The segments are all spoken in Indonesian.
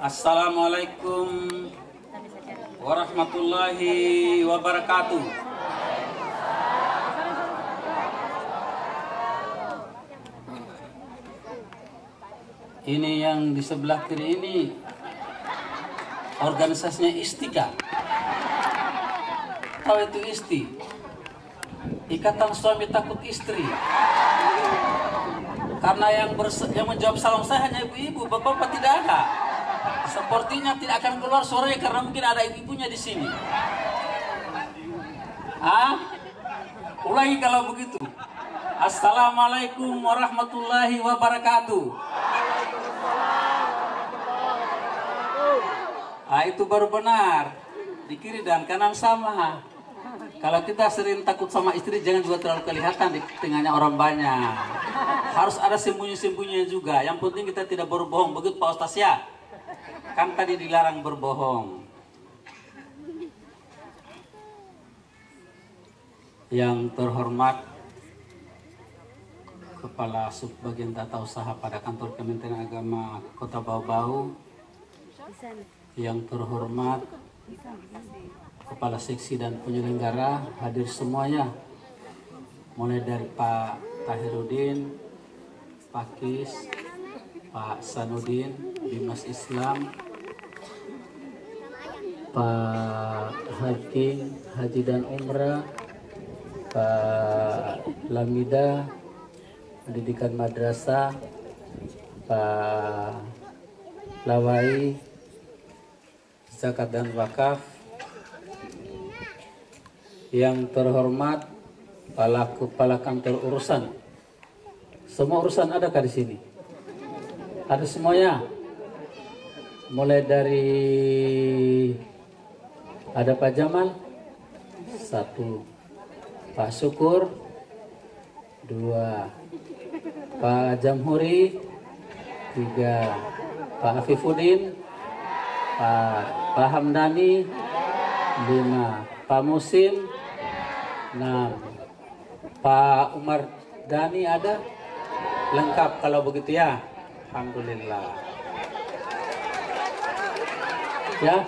Assalamualaikum warahmatullahi wabarakatuh. Ini yang di sebelah kiri ini organisasinya Istika. Tahu itu ISTI? Ikatan Suami Takut Istri. Karena yang menjawab salam saya hanya ibu-ibu, bapak-bapak tidak ada. Sepertinya tidak akan keluar suaranya karena mungkin ada ibu-ibunya di sini. Ulangi kalau begitu. Assalamualaikum warahmatullahi wabarakatuh. Itu baru benar. Di kiri dan kanan sama. Kalau kita sering takut sama istri, jangan juga terlalu kelihatan di tengahnya orang banyak. Harus ada sembunyi-sembunyinya juga. Yang penting kita tidak berbohong. Begitu Pak Ustaz ya? Kan tadi dilarang berbohong. Yang terhormat Kepala Subbagian Tata Usaha pada Kantor Kementerian Agama Kota Bau-Bau, yang terhormat Kepala Seksi dan Penyelenggara, hadir semuanya, mulai dari Pak Tahirudin, Pak Kis, Pak Sanudin, Bimas Islam, Pak Hakim, Haji dan Umrah, Pak Lamida, Pendidikan Madrasah, Pak Lawai, Zakat dan Wakaf, yang terhormat Kepala Kantor Urusan. Semua urusan adakah di sini? Ada semuanya. Mulai dari ada Pak Jamal, 1, Pak Syukur, 2, Pak Jamhuri, 3, Pak Afifuddin, Pak Hamdani, 5, Pak Musim, 6, Pak Umar Dani ada? Lengkap kalau begitu ya. Alhamdulillah. Ya.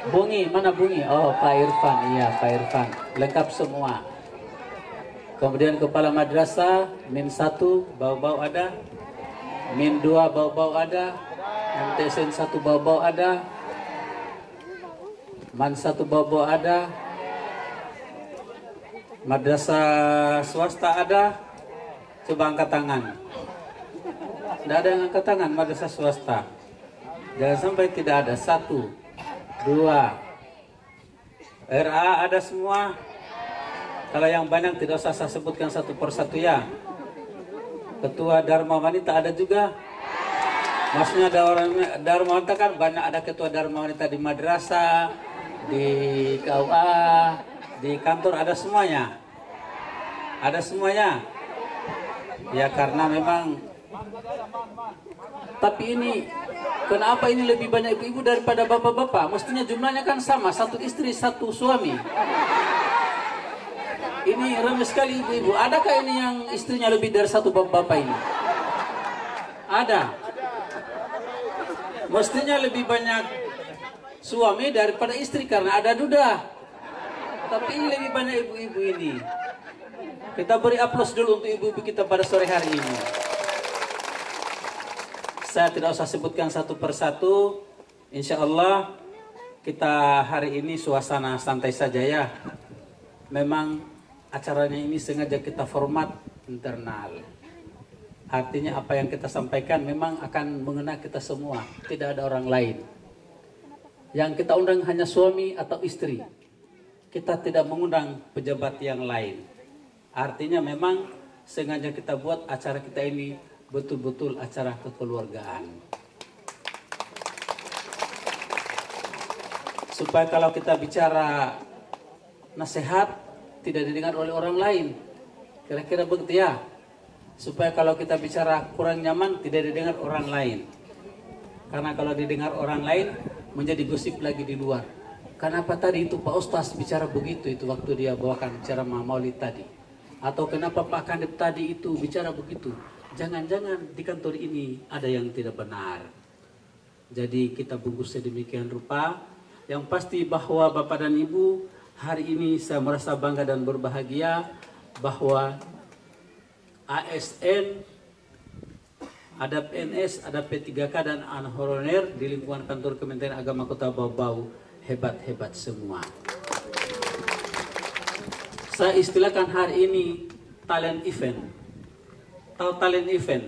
Bungi, mana Bungi? Oh, Pak Irfan. Iya, Pak Irfan. Lengkap semua. Kemudian Kepala Madrasah, Min 1, Bau-Bau ada. Min 2, Bau-Bau ada. MTSN 1, Bau-Bau ada. Man 1, Bau-Bau ada. Madrasah swasta ada. Coba angkat tangan. Tidak ada yang angkat tangan madrasah swasta. Jangan sampai tidak ada. 1, 2. RA ada semua. Kalau yang banyak tidak usah saya sebutkan satu persatu ya. Ketua Dharma Wanita ada juga. Maksudnya ada orang Dharma Wanita kan banyak, ada ketua Dharma Wanita di madrasah, di KUA, di kantor ada semuanya. Ada semuanya. Ya karena memang. Tapi ini kenapa ini lebih banyak ibu-ibu daripada bapak-bapak? Mestinya jumlahnya kan sama, 1 istri 1 suami. Ini ramai sekali ibu-ibu. Adakah ini yang istrinya lebih dari 1 bapak-bapak ini? Ada. Mestinya lebih banyak suami daripada istri karena ada duda. Tapi ini lebih banyak ibu-ibu ini. Kita beri aplaus dulu untuk ibu-ibu kita pada sore hari ini. Saya tidak usah sebutkan satu persatu. Insya Allah kita hari ini suasana santai saja ya. Memang acaranya ini sengaja kita format internal. Artinya apa yang kita sampaikan memang akan mengena kita semua. Tidak ada orang lain. Yang kita undang hanya suami atau istri. Kita tidak mengundang pejabat yang lain. Artinya memang sengaja kita buat acara kita ini betul-betul acara kekeluargaan. Supaya kalau kita bicara nasihat tidak didengar oleh orang lain. Kira-kira begitu ya. Supaya kalau kita bicara kurang nyaman tidak didengar orang lain. Karena kalau didengar orang lain menjadi gosip lagi di luar. Kenapa tadi itu Pak Ustaz bicara begitu itu waktu dia bawakan ceramah Maulid tadi? Atau kenapa Pak Kandip tadi itu bicara begitu? Jangan-jangan di kantor ini ada yang tidak benar. Jadi kita bungkus sedemikian rupa. Yang pasti bahwa Bapak dan Ibu, hari ini saya merasa bangga dan berbahagia bahwa ASN, ada PNS, ada P3K dan anak honorer di lingkungan kantor Kementerian Agama Kota Bau-Bau hebat-hebat semua. Saya istilahkan hari ini talent event. Tahu talent event?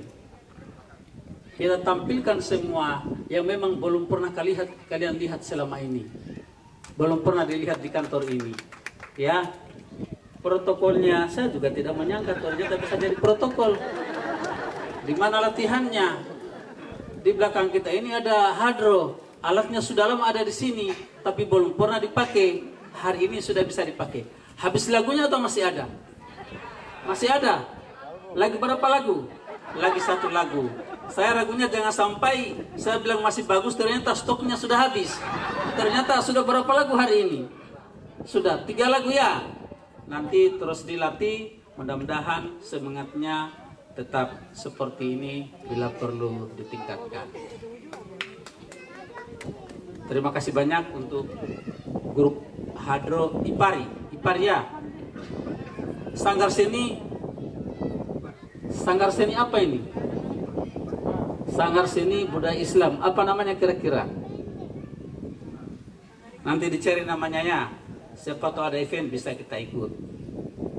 Kita tampilkan semua yang memang belum pernah kalian lihat selama ini. Belum pernah dilihat di kantor ini. Ya, protokolnya saya juga tidak menyangka ternyata bisa jadi protokol. Di mana latihannya? Di belakang kita ini ada hadro. Alatnya sudah lama ada di sini, tapi belum pernah dipakai. Hari ini sudah bisa dipakai. Habis lagunya atau masih ada? Masih ada. Lagi berapa lagu? Lagi 1 lagu. Saya ragunya jangan sampai saya bilang masih bagus, ternyata stoknya sudah habis. Ternyata sudah berapa lagu hari ini? Sudah 3 lagu ya. Nanti terus dilatih, mudah-mudahan semangatnya tetap seperti ini, bila perlu ditingkatkan. Terima kasih banyak untuk grup Hadro Iparia. Sanggar seni apa ini? Sanggar seni budaya Islam. Apa namanya kira-kira? Nanti dicari namanya ya. Siapa tahu ada event bisa kita ikut.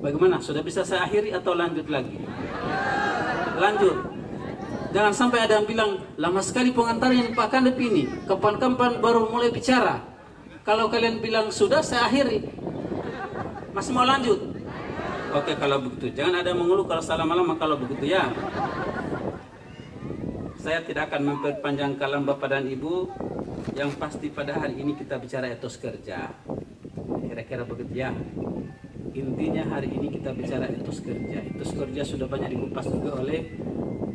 Bagaimana? Sudah bisa saya akhiri atau lanjut lagi? Lanjut. Jangan sampai ada yang bilang lama sekali pengantarnya Pak Kandep ini. Kapan-kapan baru mulai bicara. Kalau kalian bilang sudah, saya akhiri. Masih mau lanjut? Oke, kalau begitu. Jangan ada yang mengeluh kalau salah lama kalau begitu ya. Saya tidak akan memperpanjang kalam Bapak dan Ibu. Yang pasti pada hari ini kita bicara etos kerja. Kira-kira begitu ya. Intinya hari ini kita bicara etos kerja. Etos kerja sudah banyak dikupas juga oleh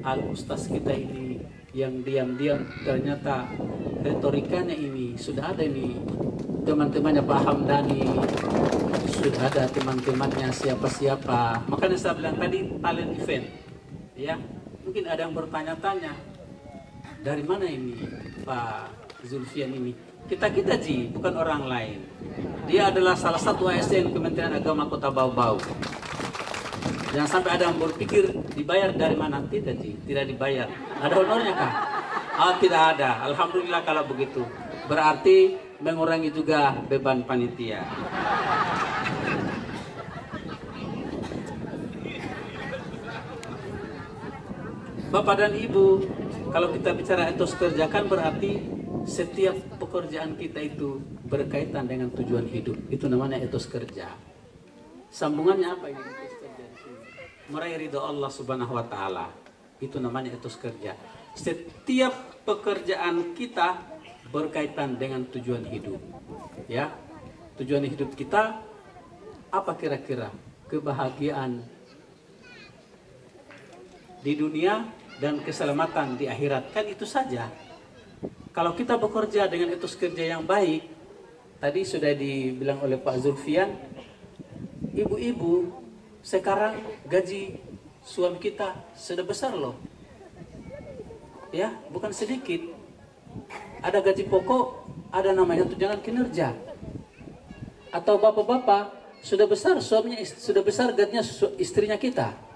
Al-Ustaz kita ini. Yang diam-diam ternyata retorikanya ini sudah ada ini. Teman-temannya Pak Hamdani. Sudah ada teman-temannya siapa-siapa. Makanya saya bilang tadi talent event. Ya, mungkin ada yang bertanya-tanya. Dari mana ini Pak Zulfian ini? Kita Ji, bukan orang lain. Dia adalah salah satu ASN Kementerian Agama Kota Bau-Bau. Jangan sampai ada yang berpikir dibayar dari mana. Tidak Ji, tidak dibayar. Ada honornya kah? Oh, tidak ada. Alhamdulillah kalau begitu. Berarti mengurangi juga beban panitia. Bapak dan Ibu, kalau kita bicara etos kerja kan berarti setiap pekerjaan kita itu berkaitan dengan tujuan hidup. Itu namanya etos kerja. Sambungannya apa ini etos kerja di sini? Meraih ridho Allah Subhanahu wa taala. Itu namanya etos kerja. Setiap pekerjaan kita berkaitan dengan tujuan hidup. Ya. Tujuan hidup kita apa kira-kira? Kebahagiaan di dunia dan keselamatan di akhirat. Kan itu saja. Kalau kita bekerja dengan etos kerja yang baik, tadi sudah dibilang oleh Pak Zulfian, ibu-ibu sekarang gaji suami kita sudah besar loh. Ya, bukan sedikit. Ada gaji pokok, ada namanya tunjangan kinerja. Atau bapak-bapak sudah besar suaminya, sudah besar gajinya istrinya kita.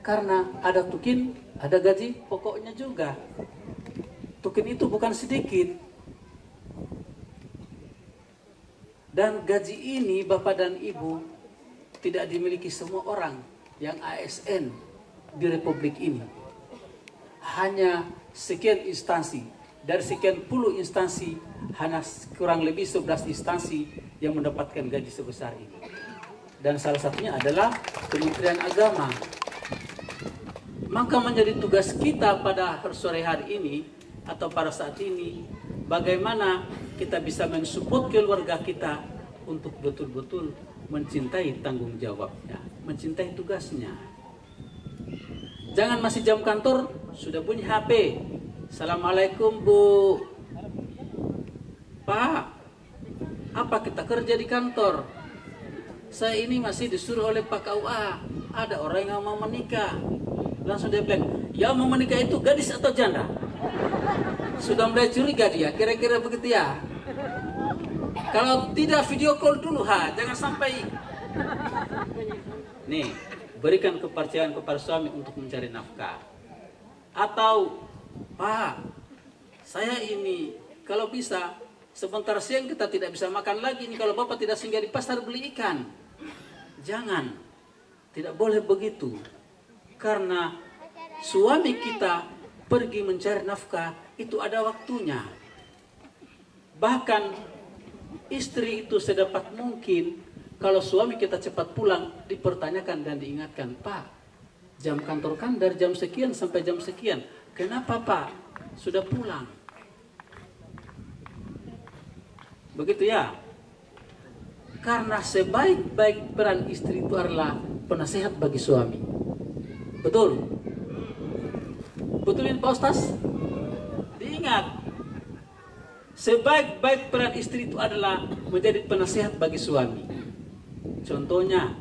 Karena ada tukin, ada gaji pokoknya juga. Tukin itu bukan sedikit. Dan gaji ini Bapak dan Ibu tidak dimiliki semua orang yang ASN di Republik ini. Hanya sekian instansi. Dari sekian puluh instansi, hanya kurang lebih 11 instansi yang mendapatkan gaji sebesar ini. Dan salah satunya adalah Kementerian Agama. Maka menjadi tugas kita pada sore hari ini atau pada saat ini, bagaimana kita bisa mensupport keluarga kita untuk betul-betul mencintai tanggung jawabnya, mencintai tugasnya. Jangan masih jam kantor, sudah bunyi HP. Assalamualaikum Bu. Pak, apa kita kerja di kantor? Saya ini masih disuruh oleh Pak KUA, ada orang yang mau menikah. Langsung dia bilang, yang mau menikah itu gadis atau janda? Sudah mulai curiga dia, kira-kira begitu ya. Kalau tidak video call dulu, jangan sampai. Nih, berikan kepercayaan kepada suami untuk mencari nafkah. Atau, Pak, saya ini kalau bisa sebentar siang kita tidak bisa makan lagi ini kalau Bapak tidak singgah di pasar beli ikan. Jangan, tidak boleh begitu. Karena suami kita pergi mencari nafkah itu ada waktunya. Bahkan istri itu sedapat mungkin kalau suami kita cepat pulang dipertanyakan dan diingatkan, Pak, jam kantor kan dari jam sekian sampai jam sekian. Kenapa Pak sudah pulang? Begitu ya. Karena sebaik-baik peran istri itu adalah penasehat bagi suami. Betul? Betulin Pak Ustaz? Diingat, sebaik-baik peran istri itu adalah menjadi penasehat bagi suami. Contohnya,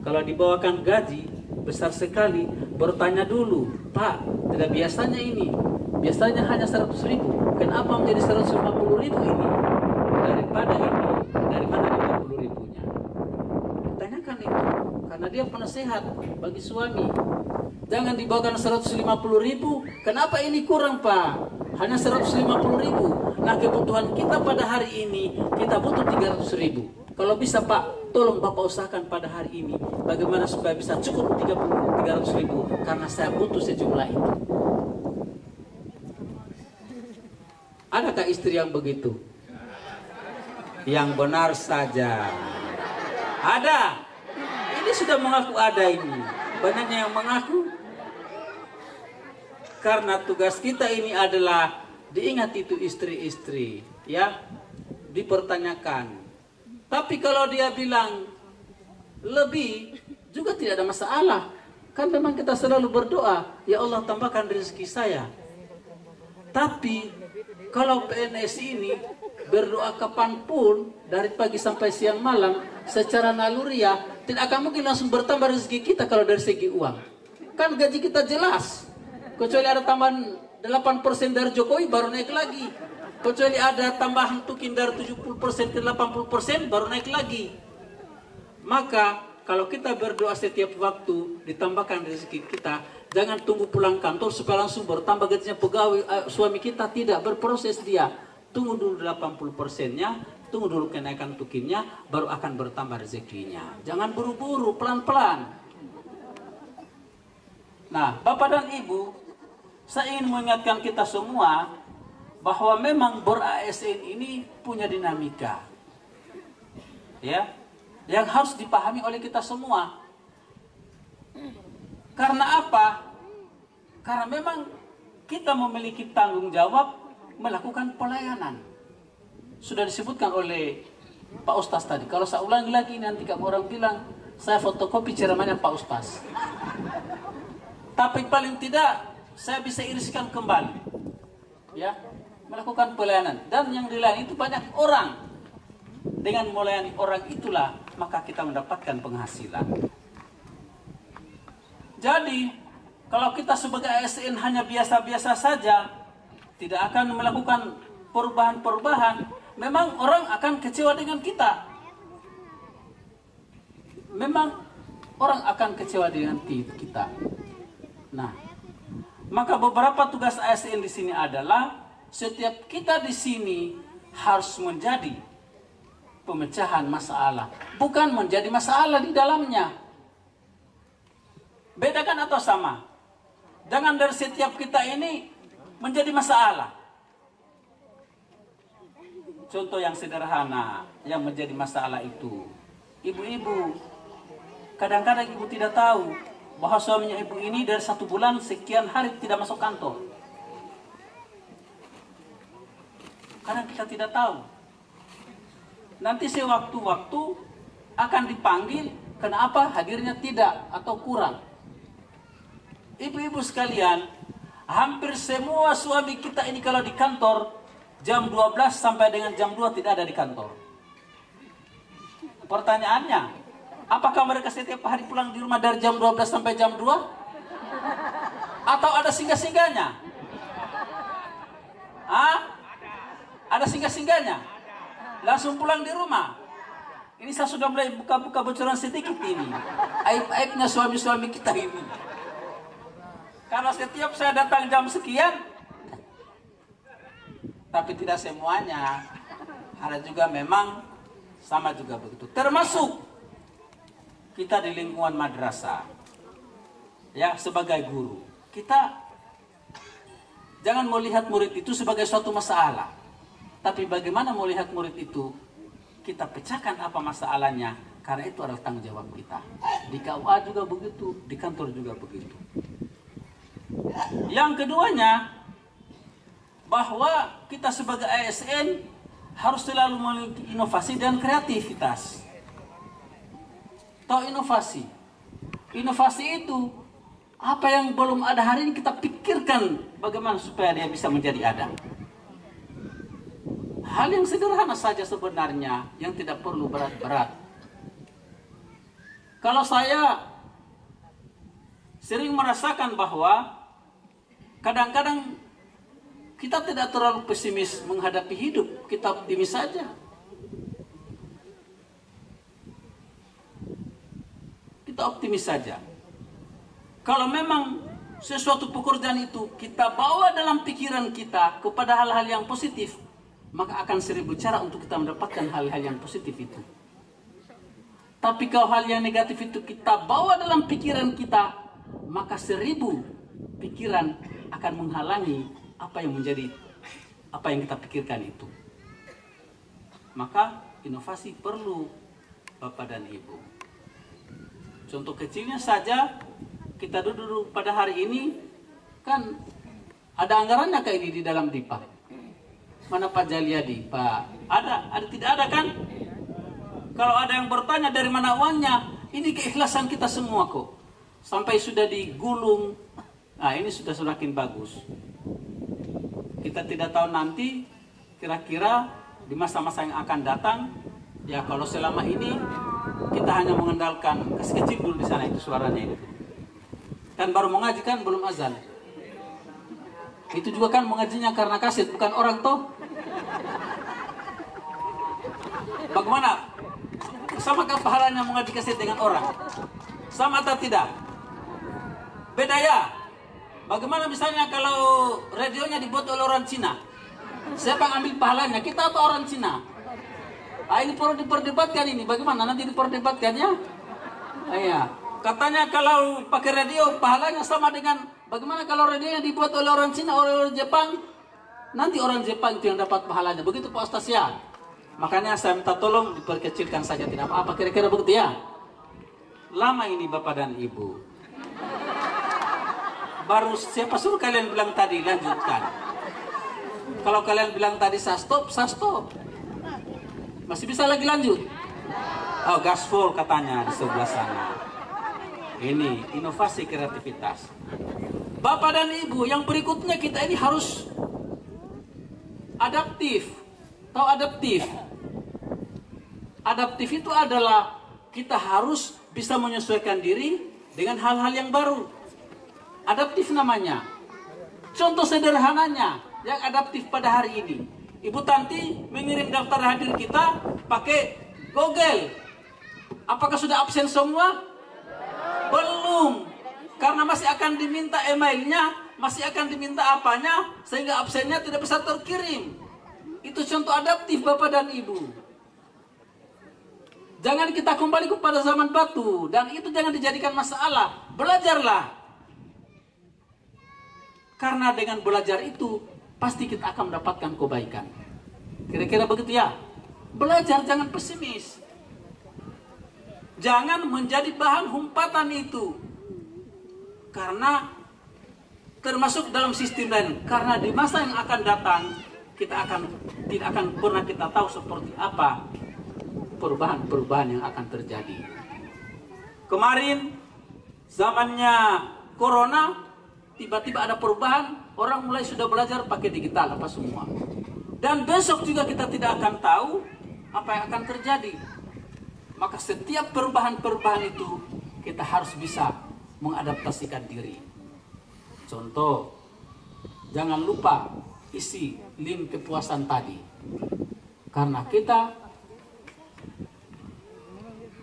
kalau dibawakan gaji besar sekali, bertanya dulu, Pak, tidak biasanya ini, biasanya hanya 100.000, kenapa menjadi 150.000 ini? Daripada ini, dari mana 50.000-nya? Tanyakan itu, karena dia penasehat bagi suami. Jangan dibawakan 150.000, kenapa ini kurang Pak? Hanya 150.000. Nah kebutuhan kita pada hari ini, kita butuh 300.000. Kalau bisa Pak, tolong Bapak usahakan pada hari ini, bagaimana supaya bisa cukup 300.000, karena saya butuh sejumlah itu. Adakah istri yang begitu? Yang benar saja. Ada. Ini sudah mengaku ada ini. Banyaknya yang mengaku. Karena tugas kita ini adalah diingat itu istri-istri, ya, dipertanyakan. Tapi kalau dia bilang lebih, juga tidak ada masalah. Kan memang kita selalu berdoa, ya Allah tambahkan rezeki saya. Tapi kalau PNS ini berdoa kapanpun, dari pagi sampai siang malam, secara naluriah, tidak akan mungkin langsung bertambah rezeki kita kalau dari segi uang. Kan gaji kita jelas. Kecuali ada tambahan 8% dari Jokowi baru naik lagi. Kecuali ada tambahan tukin dari 70% ke 80% baru naik lagi. Maka kalau kita berdoa setiap waktu ditambahkan rezeki kita, jangan tunggu pulang kantor supaya langsung bertambah gajinya pegawai suami kita, tidak berproses dia. Tunggu dulu 80%-nya, tunggu dulu kenaikan tukinnya, baru akan bertambah rezekinya. Jangan buru-buru, pelan-pelan. Nah, Bapak dan Ibu, saya ingin mengingatkan kita semua bahwa memang ber-ASN ini punya dinamika, ya, yang harus dipahami oleh kita semua. Karena apa? Karena memang kita memiliki tanggung jawab melakukan pelayanan. Sudah disebutkan oleh Pak Ustaz tadi. Kalau saya ulangi lagi nanti kamu orang bilang saya fotokopi ceramahnya Pak Ustaz. Tapi paling tidak saya bisa iriskan kembali, ya, melakukan pelayanan. Dan yang dilayani itu banyak orang. Dengan melayani orang itulah maka kita mendapatkan penghasilan. Jadi kalau kita sebagai ASN hanya biasa-biasa saja, tidak akan melakukan perubahan-perubahan, memang orang akan kecewa dengan kita. Memang orang akan kecewa dengan kita. Nah, maka beberapa tugas ASN di sini adalah setiap kita di sini harus menjadi pemecahan masalah, bukan menjadi masalah di dalamnya. Bedakan atau sama? Jangan dari setiap kita ini menjadi masalah. Contoh yang sederhana yang menjadi masalah itu, ibu-ibu, kadang-kadang ibu tidak tahu bahwa suaminya ibu ini dari 1 bulan sekian hari tidak masuk kantor. Kadang kita tidak tahu. Nanti sewaktu-waktu akan dipanggil, kenapa hadirnya tidak atau kurang. Ibu-ibu sekalian, hampir semua suami kita ini kalau di kantor, jam 12 sampai dengan jam 2 tidak ada di kantor. Pertanyaannya, apakah mereka setiap hari pulang di rumah dari jam 12 sampai jam 2? Atau ada singgah-singgahnya? Ada singgah-singgahnya. Langsung pulang di rumah. Ini saya sudah mulai buka-buka bocoran sedikit ini. Aib-aibnya suami-suami kita ini. Karena setiap saya datang jam sekian, tapi tidak semuanya. Ada juga memang sama juga begitu. Termasuk kita di lingkungan madrasah. Ya, sebagai guru. Kita jangan melihat murid itu sebagai suatu masalah. Tapi bagaimana melihat murid itu? Kita pecahkan apa masalahnya, karena itu adalah tanggung jawab kita. Di KUA juga begitu, di kantor juga begitu. Yang keduanya, bahwa kita sebagai ASN harus selalu memiliki inovasi dan kreativitas. Tahu inovasi? Inovasi itu apa yang belum ada hari ini kita pikirkan bagaimana supaya dia bisa menjadi ada. Hal yang sederhana saja sebenarnya, yang tidak perlu berat-berat. Kalau saya sering merasakan bahwa kadang-kadang kita tidak terlalu pesimis menghadapi hidup, kita optimis saja. Kita optimis saja. Kalau memang sesuatu pekerjaan itu kita bawa dalam pikiran kita kepada hal-hal yang positif, maka akan 1000 cara untuk kita mendapatkan hal-hal yang positif itu. Tapi kalau hal yang negatif itu kita bawa dalam pikiran kita, maka 1000 pikiran akan menghalangi apa yang kita pikirkan itu. Maka inovasi perlu Bapak dan Ibu. Contoh kecilnya saja, kita duduk pada hari ini, kan ada anggarannya kayak ini di dalam DIPA. Mana Pak Jaliadi? Pak, ada tidak ada kan? Kalau ada yang bertanya dari mana uangnya, ini keikhlasan kita semua kok. Sampai sudah digulung, nah ini sudah semakin bagus. Kita tidak tahu nanti, kira-kira di masa-masa yang akan datang, ya kalau selama ini kita hanya mengandalkan kecil dulu di sana itu suaranya itu. Kan baru mengaji kan belum azan. Itu juga kan mengajinya karena kaset, bukan orang toh. Bagaimana? Samakah pahalanya mengaji kaset dengan orang? Sama atau tidak? Beda ya? Bagaimana misalnya kalau radionya dibuat oleh orang Cina? Siapa yang ambil pahalanya? Kita atau orang Cina? Ini perlu diperdebatkan ini. Bagaimana nanti diperdebatkannya? Iya. Katanya kalau pakai radio pahalanya sama dengan bagaimana kalau radionya dibuat oleh orang Cina, oleh orang Jepang? Nanti orang Jepang itu yang dapat pahalanya. Begitu Pak Ustaz ya. Makanya saya minta tolong diperkecilkan saja, tidak apa-apa. Kira-kira begitu ya. Lama ini Bapak dan Ibu. Baru siapa suruh kalian bilang tadi, lanjutkan. Kalau kalian bilang tadi saya stop, saya stop. Masih bisa lagi lanjut? Oh, gaspol katanya di sebelah sana. Ini inovasi kreativitas. Bapak dan Ibu, yang berikutnya kita ini harus adaptif. Tahu adaptif? Adaptif itu adalah kita harus bisa menyesuaikan diri dengan hal-hal yang baru. Adaptif namanya. Contoh sederhananya yang adaptif pada hari ini. Ibu Tanti mengirim daftar hadir kita pakai Google. Apakah sudah absen semua? Belum. Karena masih akan diminta emailnya, masih akan diminta apanya, sehingga absennya tidak bisa terkirim. Itu contoh adaptif Bapak dan Ibu. Jangan kita kembali kepada zaman batu, dan itu jangan dijadikan masalah. Belajarlah. Karena dengan belajar itu, pasti kita akan mendapatkan kebaikan. Kira-kira begitu ya. Belajar, jangan pesimis. Jangan menjadi bahan humpatan itu. Karena termasuk dalam sistem lain. Karena di masa yang akan datang, kita tidak akan pernah kita tahu seperti apa perubahan-perubahan yang akan terjadi. Kemarin zamannya corona, tiba-tiba ada perubahan, orang mulai sudah belajar pakai digital apa semua. Dan besok juga kita tidak akan tahu apa yang akan terjadi. Maka setiap perubahan-perubahan itu kita harus bisa mengadaptasikan diri. Contoh, jangan lupa isi link kepuasan tadi. Karena kita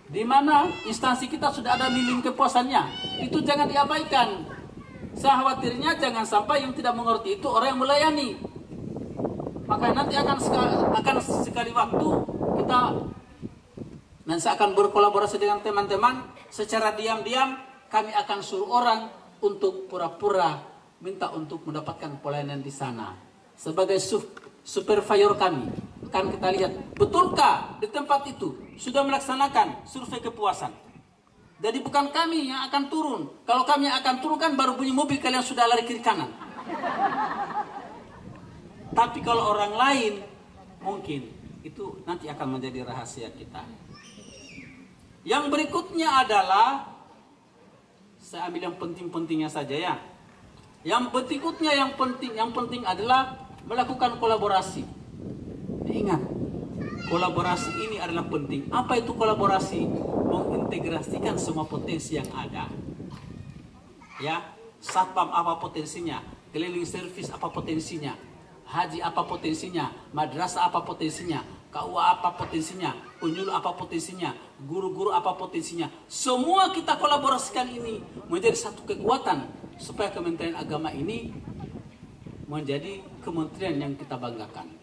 di mana instansi kita sudah ada link kepuasannya, itu jangan diabaikan. Saya khawatirnya jangan sampai yang tidak mengerti itu orang yang melayani. Maka nanti akan sekali waktu kita nanti akan berkolaborasi dengan teman-teman secara diam-diam, kami akan suruh orang untuk pura-pura minta untuk mendapatkan pelayanan di sana sebagai supervisor kami. Kan kita lihat betulkah di tempat itu sudah melaksanakan survei kepuasan. Jadi bukan kami yang akan turun. Kalau kami yang akan turun kan baru bunyi mobil kalian sudah lari kiri kanan. Tapi kalau orang lain mungkin itu nanti akan menjadi rahasia kita. Yang berikutnya adalah saya ambil yang penting-pentingnya saja ya. Yang berikutnya yang penting adalah melakukan kolaborasi. Ingat, kolaborasi ini adalah penting. Apa itu kolaborasi? Mengintegrasikan semua potensi yang ada. Ya, satpam apa potensinya, keliling servis apa potensinya, haji apa potensinya, madrasah apa potensinya, KUA apa potensinya, penyuluh apa potensinya, guru-guru apa potensinya. Semua kita kolaborasikan ini menjadi satu kekuatan supaya Kementerian Agama ini menjadi kementerian yang kita banggakan.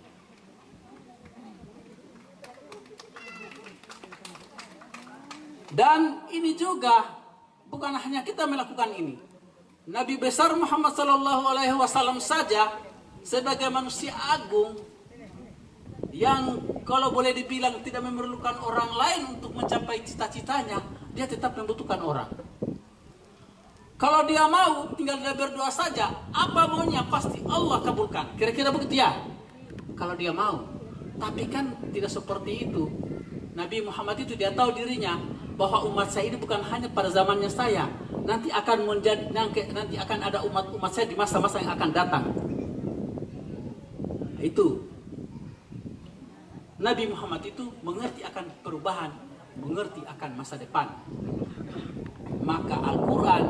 Dan ini juga bukan hanya kita melakukan ini. Nabi besar Muhammad SAW saja sebagai manusia agung yang kalau boleh dibilang tidak memerlukan orang lain untuk mencapai cita-citanya, dia tetap membutuhkan orang. Kalau dia mau, tinggal dia berdoa saja, apa maunya pasti Allah kabulkan. Kira-kira begitu ya? Kalau dia mau. Tapi kan tidak seperti itu. Nabi Muhammad itu dia tahu dirinya bahwa umat saya ini bukan hanya pada zamannya saya, nanti akan ada umat saya di masa-masa yang akan datang. Itu Nabi Muhammad itu mengerti akan perubahan, mengerti akan masa depan. Maka Al-Quran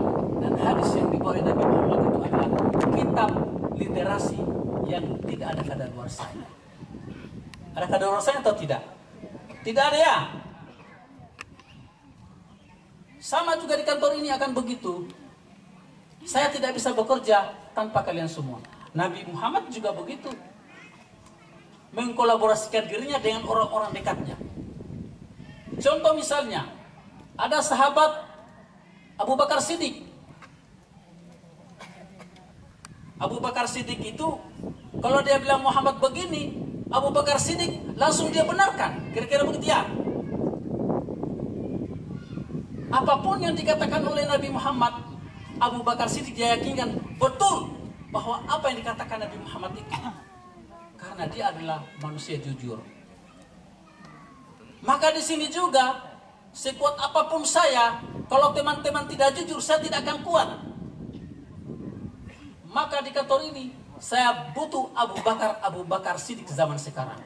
dan hadis yang dibawa oleh Nabi Muhammad itu adalah kitab literasi yang tidak ada kadaluarsanya. Ada kadaluarsanya atau tidak? Tidak ada ya. Sama juga di kantor ini akan begitu. Saya tidak bisa bekerja tanpa kalian semua. Nabi Muhammad juga begitu. Mengkolaborasikan dirinya dengan orang-orang dekatnya. Contoh misalnya, ada sahabat Abu Bakar Siddiq. Abu Bakar Siddiq itu, kalau dia bilang Muhammad begini, Abu Bakar Siddiq langsung dia benarkan. Kira-kira begitu ya. Apapun yang dikatakan oleh Nabi Muhammad, Abu Bakar Siddiq dia yakinkan betul bahwa apa yang dikatakan Nabi Muhammad itu. Karena dia adalah manusia jujur. Maka di sini juga, sekuat apapun saya, kalau teman-teman tidak jujur, saya tidak akan kuat. Maka di kantor ini, saya butuh Abu Bakar Siddiq zaman sekarang.